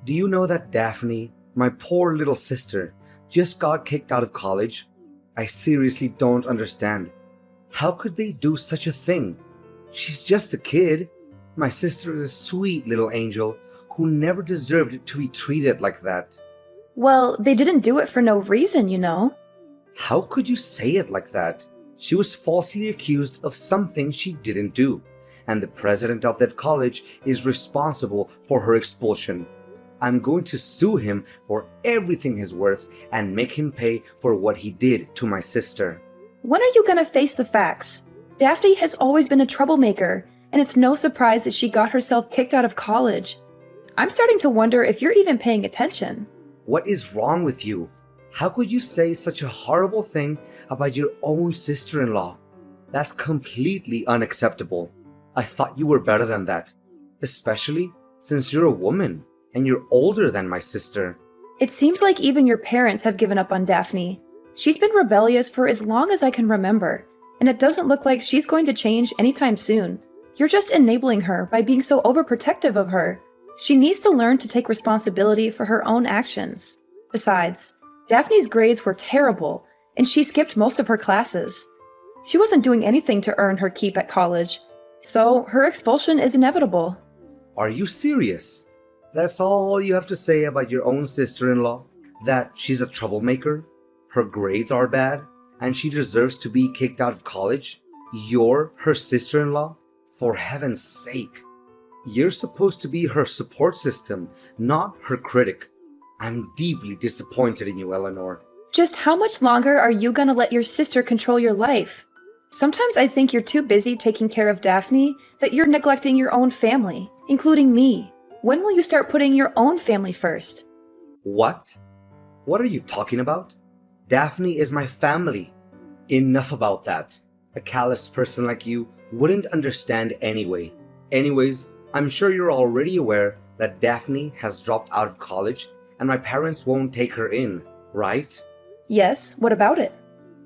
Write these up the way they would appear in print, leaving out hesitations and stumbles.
Do you know that Daphne, my poor little sister, just got kicked out of college? I seriously don't understand. How could they do such a thing? She's just a kid. My sister is a sweet little angel who never deserved to be treated like that. Well, they didn't do it for no reason, you know. How could you say it like that? She was falsely accused of something she didn't do, and the president of that college is responsible for her expulsion. I'm going to sue him for everything he's worth and make him pay for what he did to my sister. When are you gonna face the facts? Daphne has always been a troublemaker, and it's no surprise that she got herself kicked out of college. I'm starting to wonder if you're even paying attention. What is wrong with you? How could you say such a horrible thing about your own sister-in-law? That's completely unacceptable. I thought you were better than that, especially since you're a woman and you're older than my sister. It seems like even your parents have given up on Daphne. She's been rebellious for as long as I can remember, and it doesn't look like she's going to change anytime soon. You're just enabling her by being so overprotective of her. She needs to learn to take responsibility for her own actions. Besides, Daphne's grades were terrible, and she skipped most of her classes. She wasn't doing anything to earn her keep at college, so her expulsion is inevitable. Are you serious? That's all you have to say about your own sister-in-law? That she's a troublemaker, her grades are bad, and she deserves to be kicked out of college? You're her sister-in-law? For heaven's sake. You're supposed to be her support system, not her critic. I'm deeply disappointed in you, Eleanor. Just how much longer are you gonna let your sister control your life? Sometimes I think you're too busy taking care of Daphne that you're neglecting your own family, including me. When will you start putting your own family first? What? What are you talking about? Daphne is my family. Enough about that. A callous person like you wouldn't understand anyway. Anyways, I'm sure you're already aware that Daphne has dropped out of college and my parents won't take her in, right? Yes, what about it?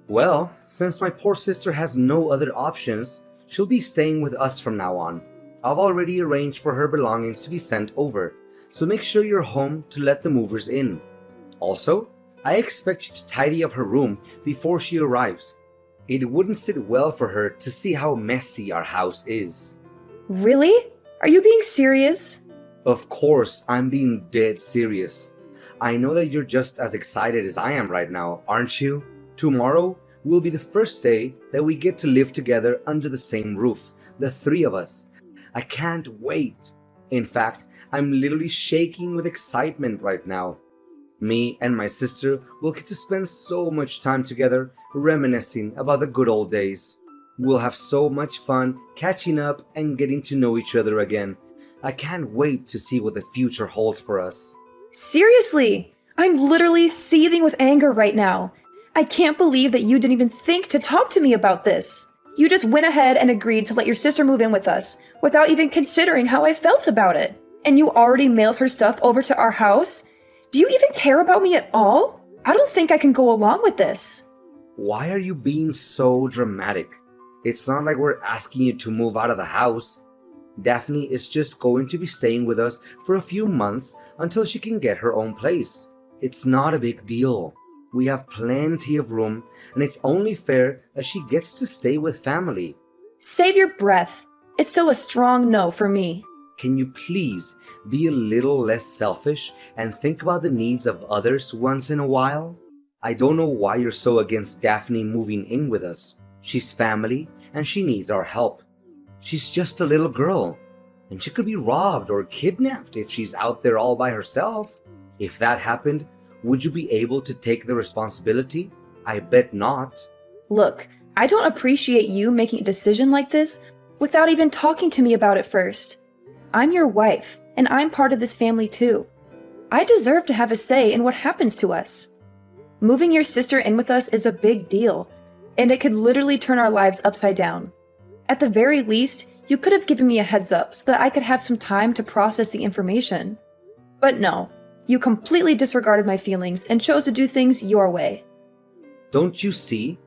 Well, since my poor sister has no other options, she'll be staying with us from now on. I've already arranged for her belongings to be sent over, so make sure you're home to let the movers in. Also, I expect you to tidy up her room before she arrives. It wouldn't sit well for her to see how messy our house is. Really? Are you being serious? Of course, I'm being dead serious. I know that you're just as excited as I am right now, aren't you? Tomorrow will be the first day that we get to live together under the same roof, the three of us. I can't wait. In fact, I'm literally shaking with excitement right now. Me and my sister will get to spend so much time together reminiscing about the good old days. We'll have so much fun catching up and getting to know each other again. I can't wait to see what the future holds for us. Seriously, I'm literally seething with anger right now. I can't believe that you didn't even think to talk to me about this. You just went ahead and agreed to let your sister move in with us without even considering how I felt about it. And you already mailed her stuff over to our house? Do you even care about me at all? I don't think I can go along with this. Why are you being so dramatic? It's not like we're asking you to move out of the house. Daphne is just going to be staying with us for a few months until she can get her own place. It's not a big deal. We have plenty of room, and it's only fair that she gets to stay with family. Save your breath. It's still a strong no for me. Can you please be a little less selfish and think about the needs of others once in a while? I don't know why you're so against Daphne moving in with us. She's family, and she needs our help. She's just a little girl, and she could be robbed or kidnapped if she's out there all by herself. If that happened, would you be able to take the responsibility? I bet not. Look, I don't appreciate you making a decision like this without even talking to me about it first. I'm your wife, and I'm part of this family too. I deserve to have a say in what happens to us. Moving your sister in with us is a big deal, and it could literally turn our lives upside down. At the very least, you could have given me a heads up so that I could have some time to process the information. But no, you completely disregarded my feelings and chose to do things your way. Don't you see?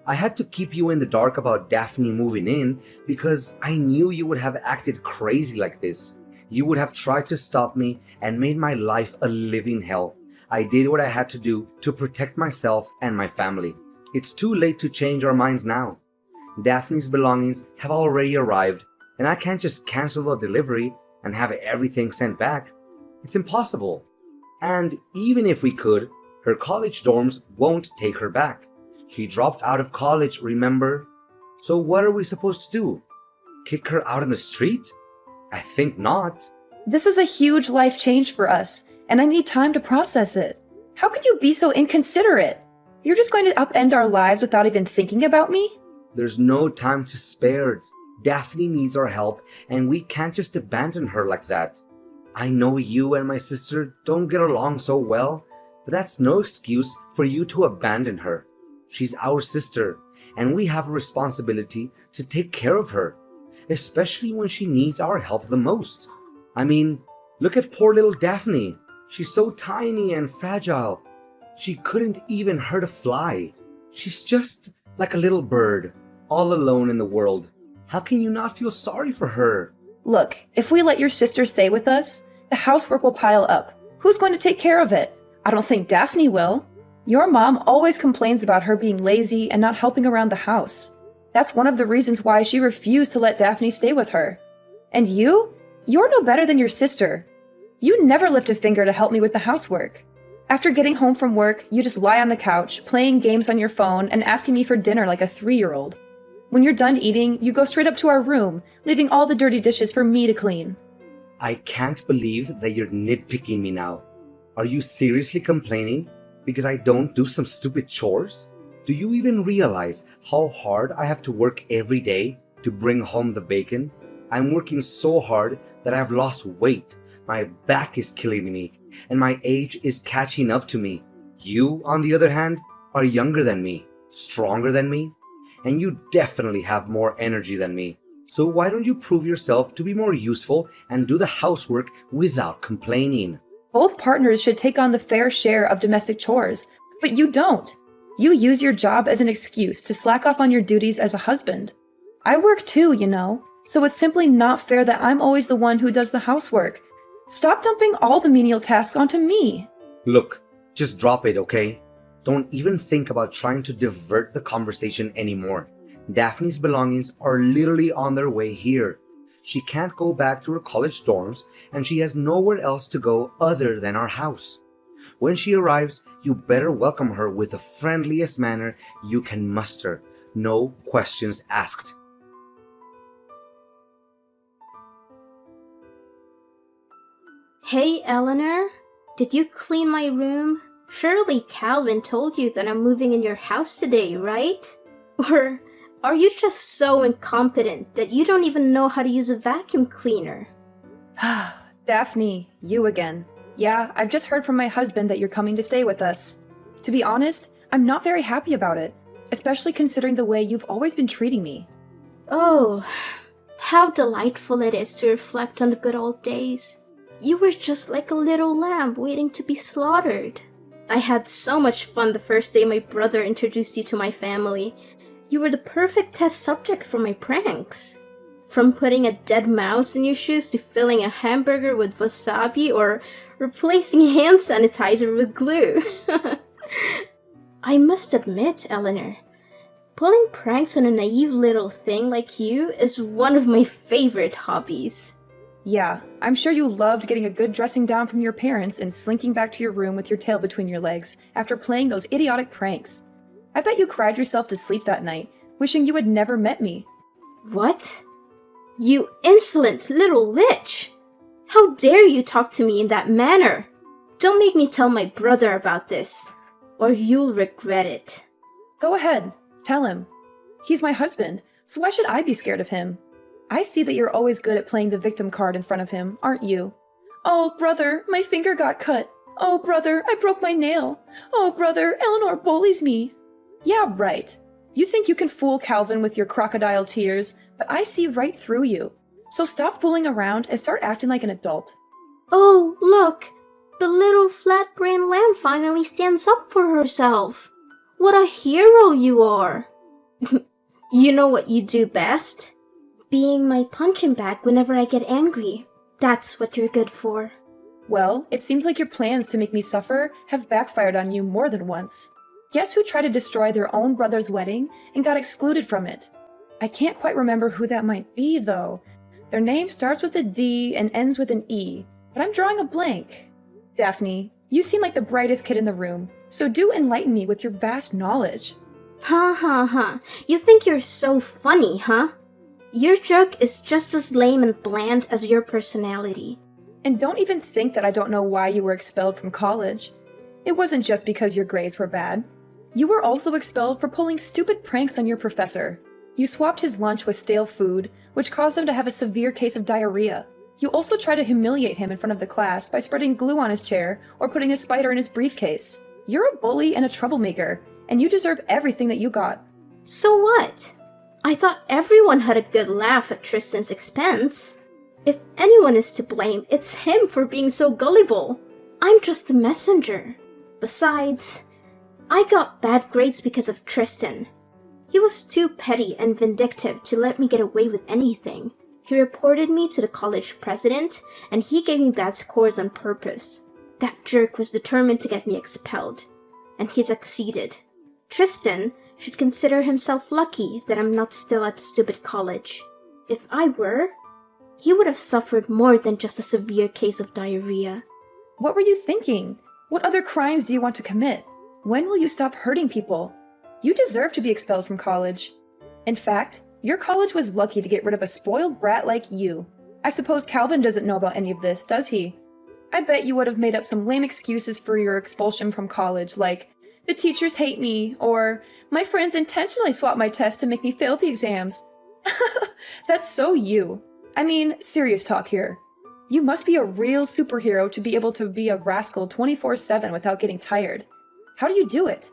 I had to keep you in the dark about Daphne moving in because I knew you would have acted crazy like this. You would have tried to stop me and made my life a living hell. I did what I had to do to protect myself and my family. It's too late to change our minds now. Daphne's belongings have already arrived, and I can't just cancel the delivery and have everything sent back. It's impossible. And even if we could, her college dorms won't take her back. She dropped out of college, remember? So what are we supposed to do? Kick her out in the street? I think not. This is a huge life change for us, and I need time to process it. How could you be so inconsiderate? You're just going to upend our lives without even thinking about me? There's no time to spare. Daphne needs our help, and we can't just abandon her like that. I know you and my sister don't get along so well, but that's no excuse for you to abandon her. She's our sister, and we have a responsibility to take care of her, especially when she needs our help the most. I mean, look at poor little Daphne. She's so tiny and fragile. She couldn't even hurt a fly. She's just like a little bird, all alone in the world. How can you not feel sorry for her? Look, if we let your sister stay with us, the housework will pile up. Who's going to take care of it? I don't think Daphne will. Your mom always complains about her being lazy and not helping around the house. That's one of the reasons why she refused to let Daphne stay with her. And you're no better than your sister. You never lift a finger to help me with the housework. After getting home from work, you just lie on the couch, playing games on your phone and asking me for dinner like a 3-year-old. When you're done eating, you go straight up to our room, leaving all the dirty dishes for me to clean. I can't believe that you're nitpicking me now. Are you seriously complaining because I don't do some stupid chores? Do you even realize how hard I have to work every day to bring home the bacon? I'm working so hard that I've lost weight. My back is killing me, and my age is catching up to me. You, on the other hand, are younger than me, stronger than me, and you definitely have more energy than me. So why don't you prove yourself to be more useful and do the housework without complaining? Both partners should take on the fair share of domestic chores, but you don't. You use your job as an excuse to slack off on your duties as a husband. I work too, you know, so it's simply not fair that I'm always the one who does the housework. Stop dumping all the menial tasks onto me. Look, just drop it, okay? Don't even think about trying to divert the conversation anymore. Daphne's belongings are literally on their way here. She can't go back to her college dorms, and she has nowhere else to go other than our house. When she arrives, you better welcome her with the friendliest manner you can muster. No questions asked. Hey, Eleanor, did you clean my room? Surely Calvin told you that I'm moving in your house today, right? Or are you just so incompetent that you don't even know how to use a vacuum cleaner? Daphne, you again. Yeah, I've just heard from my husband that you're coming to stay with us. To be honest, I'm not very happy about it, especially considering the way you've always been treating me. Oh, how delightful it is to reflect on the good old days. You were just like a little lamb waiting to be slaughtered. I had so much fun the first day my brother introduced you to my family. You were the perfect test subject for my pranks. From putting a dead mouse in your shoes to filling a hamburger with wasabi or replacing hand sanitizer with glue. I must admit, Eleanor, pulling pranks on a naive little thing like you is one of my favorite hobbies. Yeah, I'm sure you loved getting a good dressing down from your parents and slinking back to your room with your tail between your legs after playing those idiotic pranks. I bet you cried yourself to sleep that night, wishing you had never met me. What? You insolent little witch! How dare you talk to me in that manner? Don't make me tell my brother about this, or you'll regret it. Go ahead, tell him. He's my husband, so why should I be scared of him? I see that you're always good at playing the victim card in front of him, aren't you? Oh, brother, my finger got cut. Oh, brother, I broke my nail. Oh, brother, Eleanor bullies me. Yeah, right. You think you can fool Calvin with your crocodile tears, but I see right through you. So stop fooling around and start acting like an adult. Oh, look! The little flat-brained lamb finally stands up for herself. What a hero you are! You know what you do best? Being my punching bag whenever I get angry. That's what you're good for. Well, it seems like your plans to make me suffer have backfired on you more than once. Guess who tried to destroy their own brother's wedding and got excluded from it? I can't quite remember who that might be, though. Their name starts with a D and ends with an E, but I'm drawing a blank. Daphne, you seem like the brightest kid in the room, so do enlighten me with your vast knowledge. Ha ha ha. You think you're so funny, huh? Your joke is just as lame and bland as your personality. And don't even think that I don't know why you were expelled from college. It wasn't just because your grades were bad. You were also expelled for pulling stupid pranks on your professor. You swapped his lunch with stale food, which caused him to have a severe case of diarrhea. You also tried to humiliate him in front of the class by spreading glue on his chair or putting a spider in his briefcase. You're a bully and a troublemaker, and you deserve everything that you got. So what? I thought everyone had a good laugh at Tristan's expense. If anyone is to blame, it's him for being so gullible. I'm just a messenger. Besides, I got bad grades because of Tristan. He was too petty and vindictive to let me get away with anything. He reported me to the college president, and he gave me bad scores on purpose. That jerk was determined to get me expelled, and he succeeded. Tristan should consider himself lucky that I'm not still at the stupid college. If I were, he would have suffered more than just a severe case of diarrhea. What were you thinking? What other crimes do you want to commit? When will you stop hurting people? You deserve to be expelled from college. In fact, your college was lucky to get rid of a spoiled brat like you. I suppose Calvin doesn't know about any of this, does he? I bet you would have made up some lame excuses for your expulsion from college, like, the teachers hate me, or my friends intentionally swapped my test to make me fail the exams. That's so you. I mean, serious talk here. You must be a real superhero to be able to be a rascal 24/7 without getting tired. How do you do it?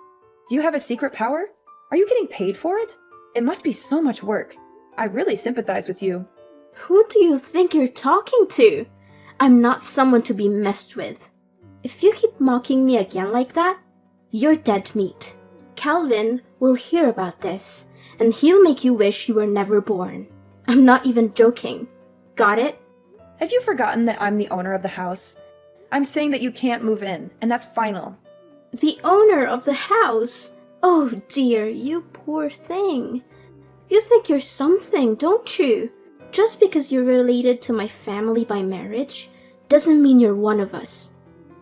Do you have a secret power? Are you getting paid for it? It must be so much work. I really sympathize with you. Who do you think you're talking to? I'm not someone to be messed with. If you keep mocking me again like that, you're dead meat. Calvin will hear about this, and he'll make you wish you were never born. I'm not even joking. Got it? Have you forgotten that I'm the owner of the house? I'm saying that you can't move in, and that's final. The owner of the house? Oh dear, you poor thing. You think you're something, don't you? Just because you're related to my family by marriage doesn't mean you're one of us.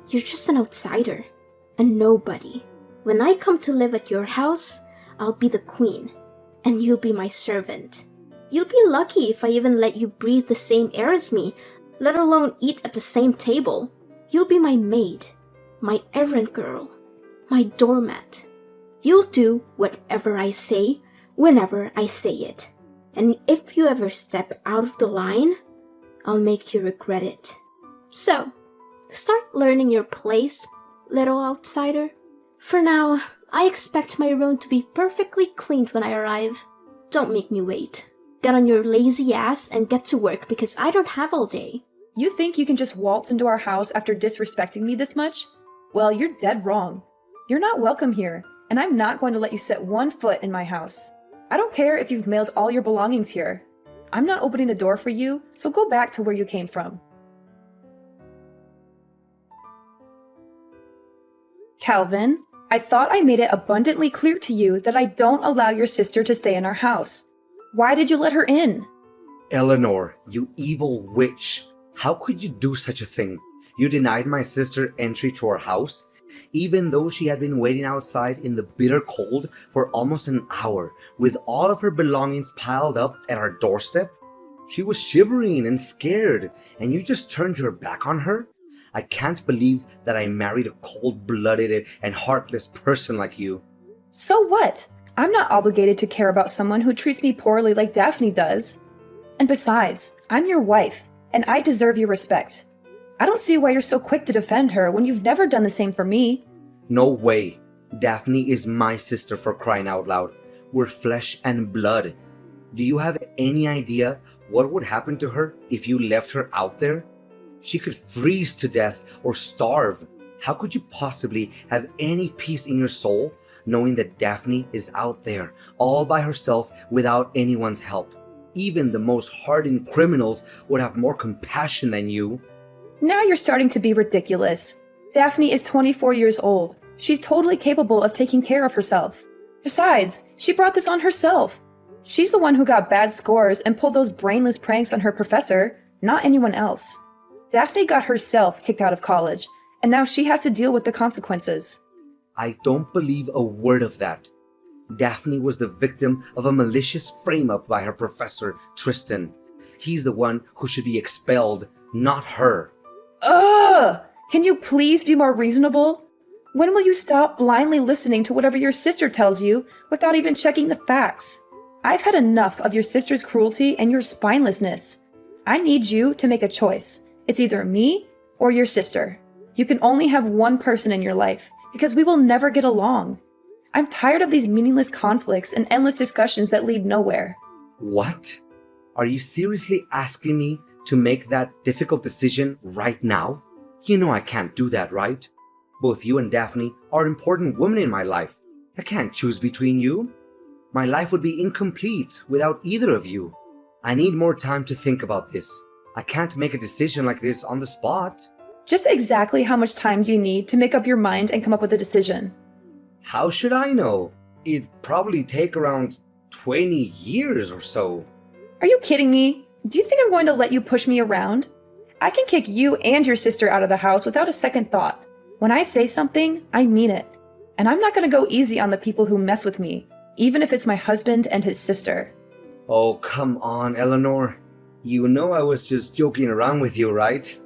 You're just an outsider, a nobody. When I come to live at your house, I'll be the queen, and you'll be my servant. You'll be lucky if I even let you breathe the same air as me, let alone eat at the same table. You'll be my maid, my errand girl, my doormat. You'll do whatever I say, whenever I say it. And if you ever step out of the line, I'll make you regret it. So, start learning your place, little outsider. For now, I expect my room to be perfectly cleaned when I arrive. Don't make me wait. Get on your lazy ass and get to work because I don't have all day. You think you can just waltz into our house after disrespecting me this much? Well, you're dead wrong. You're not welcome here, and I'm not going to let you set one foot in my house. I don't care if you've mailed all your belongings here. I'm not opening the door for you, so go back to where you came from. Calvin, I thought I made it abundantly clear to you that I don't allow your sister to stay in our house. Why did you let her in? Eleanor, you evil witch. How could you do such a thing? You denied my sister entry to our house, even though she had been waiting outside in the bitter cold for almost an hour with all of her belongings piled up at our doorstep. She was shivering and scared, and you just turned your back on her? I can't believe that I married a cold-blooded and heartless person like you. So what? I'm not obligated to care about someone who treats me poorly like Daphne does. And besides, I'm your wife, and I deserve your respect. I don't see why you're so quick to defend her when you've never done the same for me. No way. Daphne is my sister, for crying out loud. We're flesh and blood. Do you have any idea what would happen to her if you left her out there? She could freeze to death or starve. How could you possibly have any peace in your soul knowing that Daphne is out there all by herself without anyone's help? Even the most hardened criminals would have more compassion than you. Now you're starting to be ridiculous. Daphne is 24 years old. She's totally capable of taking care of herself. Besides, she brought this on herself. She's the one who got bad scores and pulled those brainless pranks on her professor, not anyone else. Daphne got herself kicked out of college, and now she has to deal with the consequences. I don't believe a word of that. Daphne was the victim of a malicious frame-up by her professor, Tristan. He's the one who should be expelled, not her. Ugh! Can you please be more reasonable? When will you stop blindly listening to whatever your sister tells you without even checking the facts? I've had enough of your sister's cruelty and your spinelessness. I need you to make a choice. It's either me or your sister. You can only have one person in your life because we will never get along. I'm tired of these meaningless conflicts and endless discussions that lead nowhere. What? Are you seriously asking me to make that difficult decision right now? You know I can't do that, right? Both you and Daphne are important women in my life. I can't choose between you. My life would be incomplete without either of you. I need more time to think about this. I can't make a decision like this on the spot. Just exactly how much time do you need to make up your mind and come up with a decision? How should I know? It'd probably take around 20 years or so. Are you kidding me? Do you think I'm going to let you push me around? I can kick you and your sister out of the house without a second thought. When I say something, I mean it. And I'm not going to go easy on the people who mess with me, even if it's my husband and his sister. Oh, come on, Eleanor. You know I was just joking around with you, right?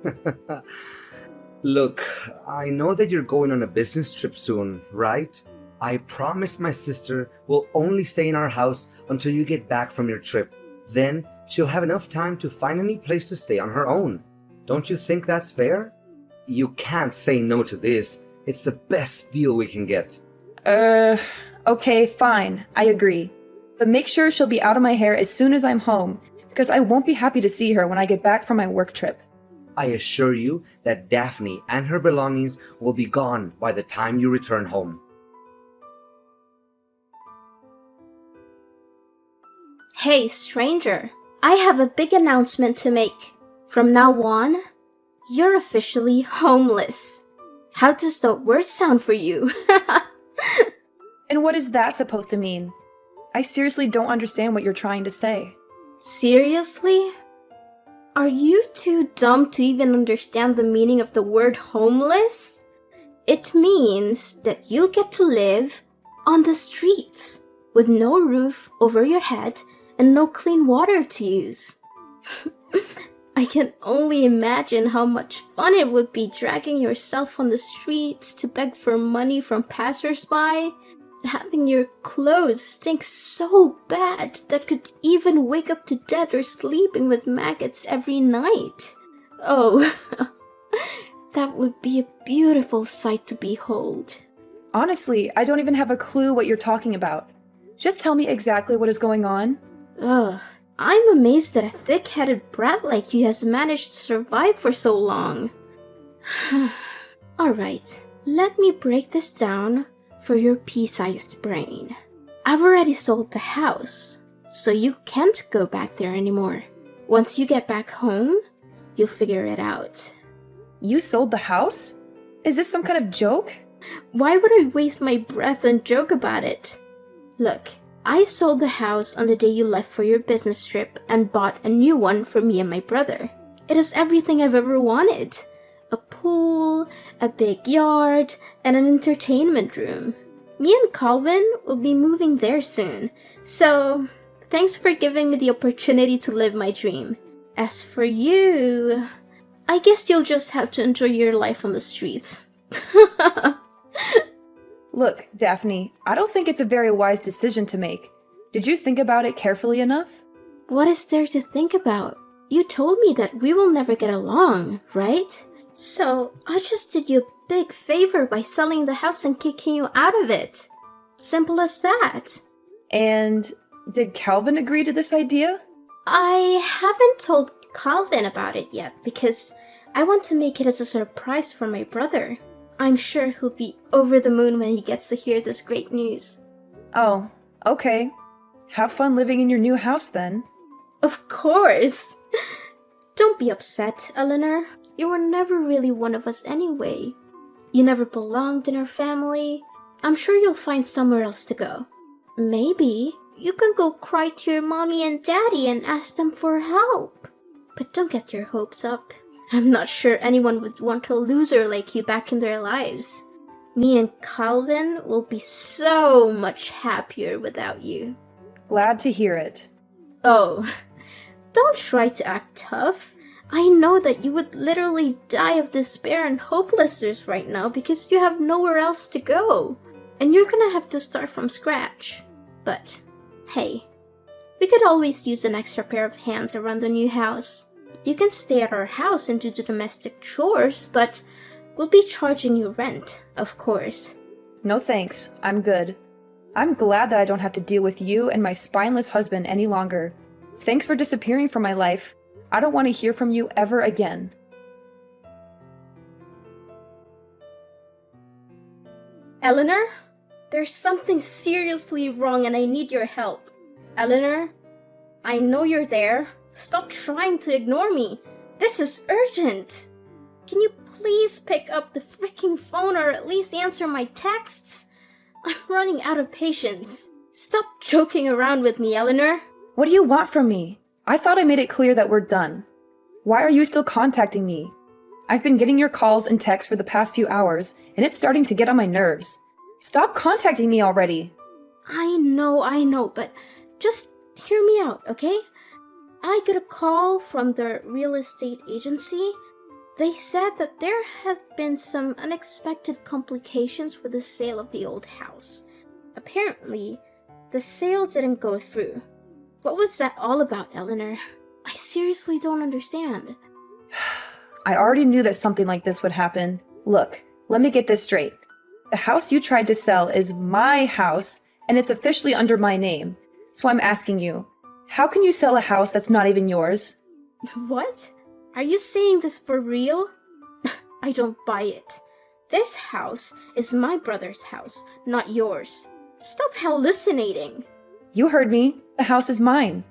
Look, I know that you're going on a business trip soon, right? I promised my sister will only stay in our house until you get back from your trip. Then she'll have enough time to find any place to stay on her own. Don't you think that's fair? You can't say no to this. It's the best deal we can get. Okay, fine. I agree. But make sure she'll be out of my hair as soon as I'm home, because I won't be happy to see her when I get back from my work trip. I assure you that Daphne and her belongings will be gone by the time you return home. Hey, stranger. I have a big announcement to make. From now on, you're officially homeless. How does that word sound for you? And what is that supposed to mean? I seriously don't understand what you're trying to say. Seriously? Are you too dumb to even understand the meaning of the word homeless? It means that you get to live on the streets with no roof over your head and no clean water to use. I can only imagine how much fun it would be dragging yourself on the streets to beg for money from passersby, having your clothes stink so bad that could even wake up to death or sleeping with maggots every night. Oh, that would be a beautiful sight to behold. Honestly, I don't even have a clue what you're talking about. Just tell me exactly what is going on. Ugh, I'm amazed that a thick-headed brat like you has managed to survive for so long. Alright, let me break this down for your pea-sized brain. I've already sold the house, so you can't go back there anymore. Once you get back home, you'll figure it out. You sold the house? Is this some kind of joke? Why would I waste my breath and joke about it? Look, I sold the house on the day you left for your business trip and bought a new one for me and my brother. It has everything I've ever wanted. A pool, a big yard, and an entertainment room. Me and Calvin will be moving there soon, so thanks for giving me the opportunity to live my dream. As for you, I guess you'll just have to enjoy your life on the streets. Look, Daphne, I don't think it's a very wise decision to make. Did you think about it carefully enough? What is there to think about? You told me that we will never get along, right? So I just did you a big favor by selling the house and kicking you out of it. Simple as that. And did Calvin agree to this idea? I haven't told Calvin about it yet because I want to make it as a surprise for my brother. I'm sure he'll be over the moon when he gets to hear this great news. Oh, okay. Have fun living in your new house then. Of course! Don't be upset, Eleanor. You were never really one of us anyway. You never belonged in our family. I'm sure you'll find somewhere else to go. Maybe you can go cry to your mommy and daddy and ask them for help. But don't get your hopes up. I'm not sure anyone would want a loser like you back in their lives. Me and Calvin will be so much happier without you. Glad to hear it. Oh, don't try to act tough. I know that you would literally die of despair and hopelessness right now because you have nowhere else to go. And you're gonna have to start from scratch. But, hey, we could always use an extra pair of hands around the new house. You can stay at our house and do the domestic chores, but we'll be charging you rent, of course. No thanks, I'm good. I'm glad that I don't have to deal with you and my spineless husband any longer. Thanks for disappearing from my life. I don't want to hear from you ever again. Eleanor, there's something seriously wrong and I need your help. Eleanor, I know you're there. Stop trying to ignore me. This is urgent. Can you please pick up the freaking phone or at least answer my texts? I'm running out of patience. Stop joking around with me, Eleanor. What do you want from me? I thought I made it clear that we're done. Why are you still contacting me? I've been getting your calls and texts for the past few hours, and it's starting to get on my nerves. Stop contacting me already. I know, but just hear me out, okay? I got a call from the real estate agency. They said that there has been some unexpected complications with the sale of the old house. Apparently, the sale didn't go through. What was that all about, Eleanor? I seriously don't understand. I already knew that something like this would happen. Look, let me get this straight. The house you tried to sell is my house, and it's officially under my name. So I'm asking you, how can you sell a house that's not even yours? What? Are you saying this for real? I don't buy it. This house is my brother's house, not yours. Stop hallucinating. You heard me. The house is mine.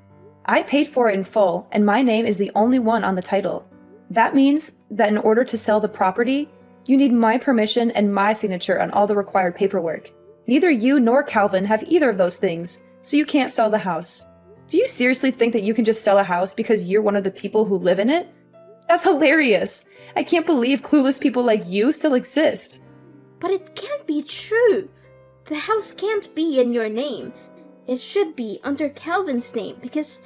I paid for it in full, and my name is the only one on the title. That means that in order to sell the property, you need my permission and my signature on all the required paperwork. Neither you nor Calvin have either of those things, so you can't sell the house. Do you seriously think that you can just sell a house because you're one of the people who live in it? That's hilarious! I can't believe clueless people like you still exist. But it can't be true. The house can't be in your name. It should be under Calvin's name because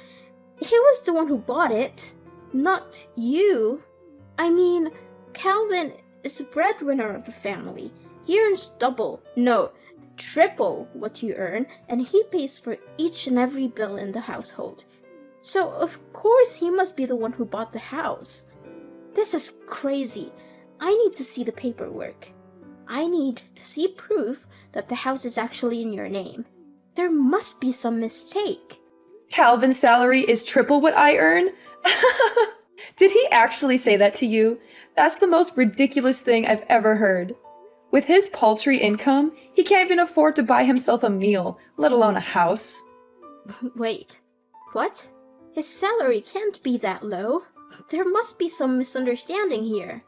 he was the one who bought it, not you. I mean, Calvin is the breadwinner of the family. He earns double, no, triple what you earn, and he pays for each and every bill in the household. So, of course, he must be the one who bought the house. This is crazy. I need to see the paperwork. I need to see proof that the house is actually in your name. There must be some mistake. Calvin's salary is triple what I earn? Did he actually say that to you? That's the most ridiculous thing I've ever heard. With his paltry income, he can't even afford to buy himself a meal, let alone a house. Wait, what? His salary can't be that low. There must be some misunderstanding here.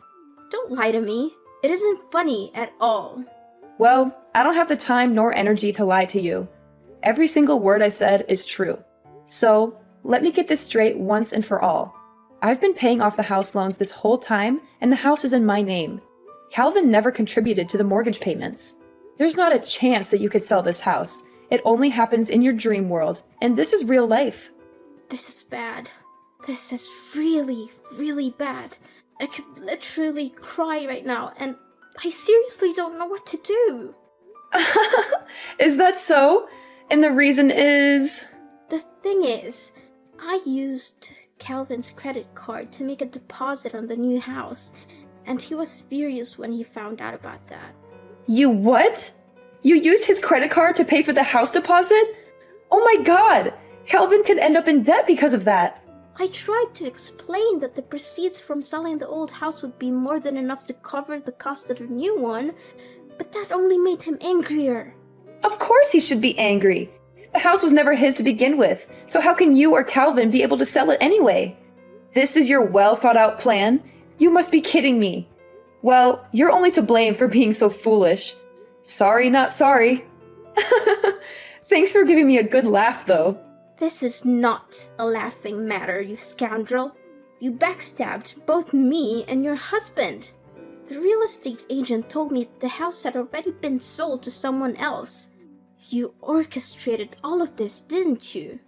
Don't lie to me. It isn't funny at all. Well, I don't have the time nor energy to lie to you. Every single word I said is true. So, let me get this straight once and for all. I've been paying off the house loans this whole time, and the house is in my name. Calvin never contributed to the mortgage payments. There's not a chance that you could sell this house. It only happens in your dream world, and this is real life. This is bad. This is really, really bad. I could literally cry right now, and I seriously don't know what to do. Is that so? And the reason is... The thing is, I used Calvin's credit card to make a deposit on the new house, and he was furious when he found out about that. You what? You used his credit card to pay for the house deposit? Oh my god! Calvin could end up in debt because of that. I tried to explain that the proceeds from selling the old house would be more than enough to cover the cost of the new one, but that only made him angrier. Of course he should be angry. The The house was never his to begin with, so how can you or Calvin be able to sell it anyway? This is your well-thought-out plan? You must be kidding me. Well, you're only to blame for being so foolish. Sorry, not sorry. Thanks for giving me a good laugh, though. This is not a laughing matter, you scoundrel. You backstabbed both me and your husband. The real estate agent told me the house had already been sold to someone else. You orchestrated all of this, didn't you?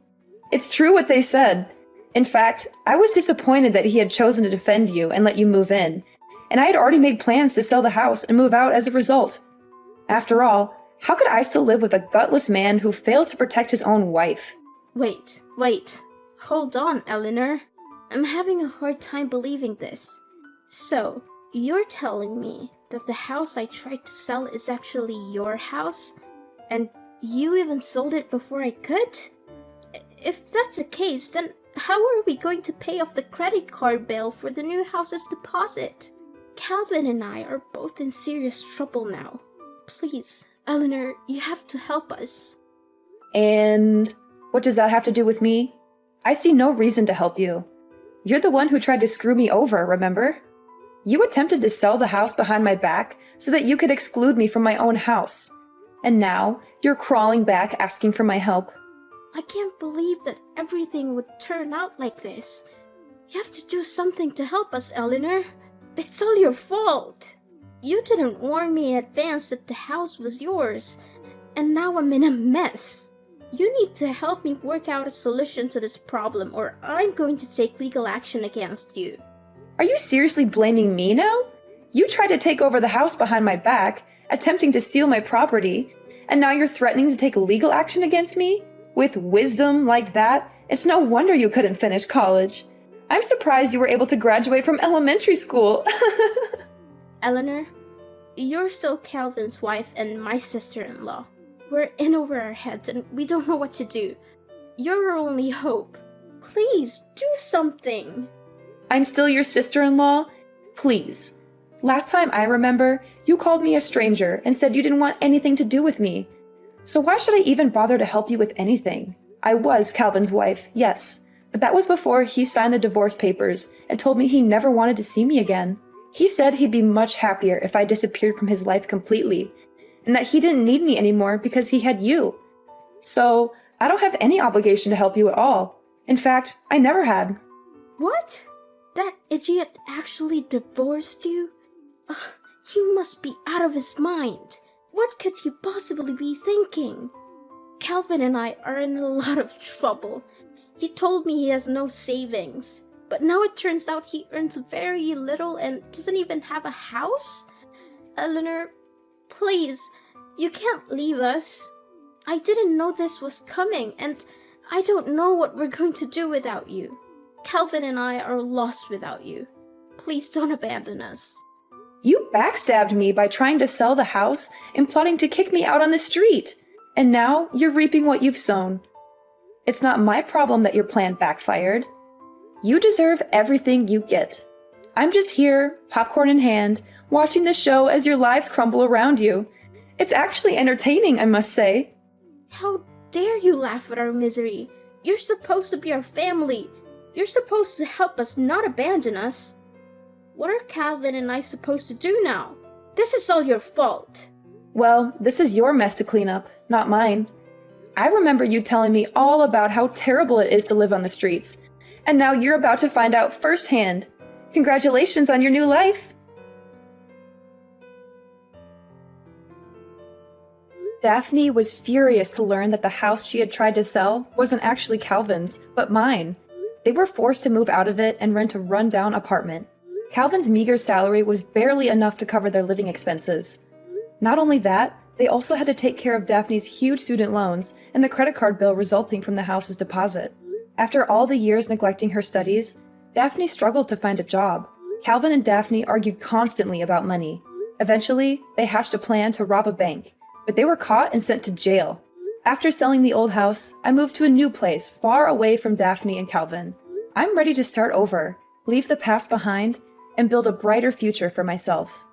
It's true what they said. In fact, I was disappointed that he had chosen to defend you and let you move in, and I had already made plans to sell the house and move out as a result. After all, how could I still live with a gutless man who fails to protect his own wife? Wait. Hold on, Eleanor. I'm having a hard time believing this. So, you're telling me that the house I tried to sell is actually your house? And you even sold it before I could? If that's the case, then how are we going to pay off the credit card bill for the new house's deposit? Calvin and I are both in serious trouble now. Please, Eleanor, you have to help us. And what does that have to do with me? I see no reason to help you. You're the one who tried to screw me over, remember? You attempted to sell the house behind my back so that you could exclude me from my own house. And now, you're crawling back asking for my help. I can't believe that everything would turn out like this. You have to do something to help us, Eleanor. It's all your fault. You didn't warn me in advance that the house was yours, and now I'm in a mess. You need to help me work out a solution to this problem, or I'm going to take legal action against you. Are you seriously blaming me now? You tried to take over the house behind my back, attempting to steal my property, and now you're threatening to take legal action against me? With wisdom like that, it's no wonder you couldn't finish college. I'm surprised you were able to graduate from elementary school. Eleanor, you're still Calvin's wife and my sister-in-law. We're in over our heads and we don't know what to do. You're our only hope. Please, do something. I'm still your sister-in-law? Please. Last time I remember, you called me a stranger and said you didn't want anything to do with me. So why should I even bother to help you with anything? I was Calvin's wife, yes, but that was before he signed the divorce papers and told me he never wanted to see me again. He said he'd be much happier if I disappeared from his life completely, and that he didn't need me anymore because he had you. So, I don't have any obligation to help you at all. In fact, I never had. What? That idiot actually divorced you? Ugh, he must be out of his mind. What could he possibly be thinking? Calvin and I are in a lot of trouble. He told me he has no savings, but now it turns out he earns very little and doesn't even have a house? Eleanor, please, you can't leave us. I didn't know this was coming, and I don't know what we're going to do without you. Calvin and I are lost without you. Please don't abandon us. You backstabbed me by trying to sell the house and plotting to kick me out on the street. And now you're reaping what you've sown. It's not my problem that your plan backfired. You deserve everything you get. I'm just here, popcorn in hand, watching the show as your lives crumble around you. It's actually entertaining, I must say. How dare you laugh at our misery? You're supposed to be our family. You're supposed to help us, not abandon us. What are Calvin and I supposed to do now? This is all your fault. Well, this is your mess to clean up, not mine. I remember you telling me all about how terrible it is to live on the streets, and now you're about to find out firsthand. Congratulations on your new life! Daphne was furious to learn that the house she had tried to sell wasn't actually Calvin's, but mine. They were forced to move out of it and rent a run-down apartment. Calvin's meager salary was barely enough to cover their living expenses. Not only that, they also had to take care of Daphne's huge student loans and the credit card bill resulting from the house's deposit. After all the years neglecting her studies, Daphne struggled to find a job. Calvin and Daphne argued constantly about money. Eventually, they hatched a plan to rob a bank, but they were caught and sent to jail. After selling the old house, I moved to a new place far away from Daphne and Calvin. I'm ready to start over, leave the past behind, and build a brighter future for myself.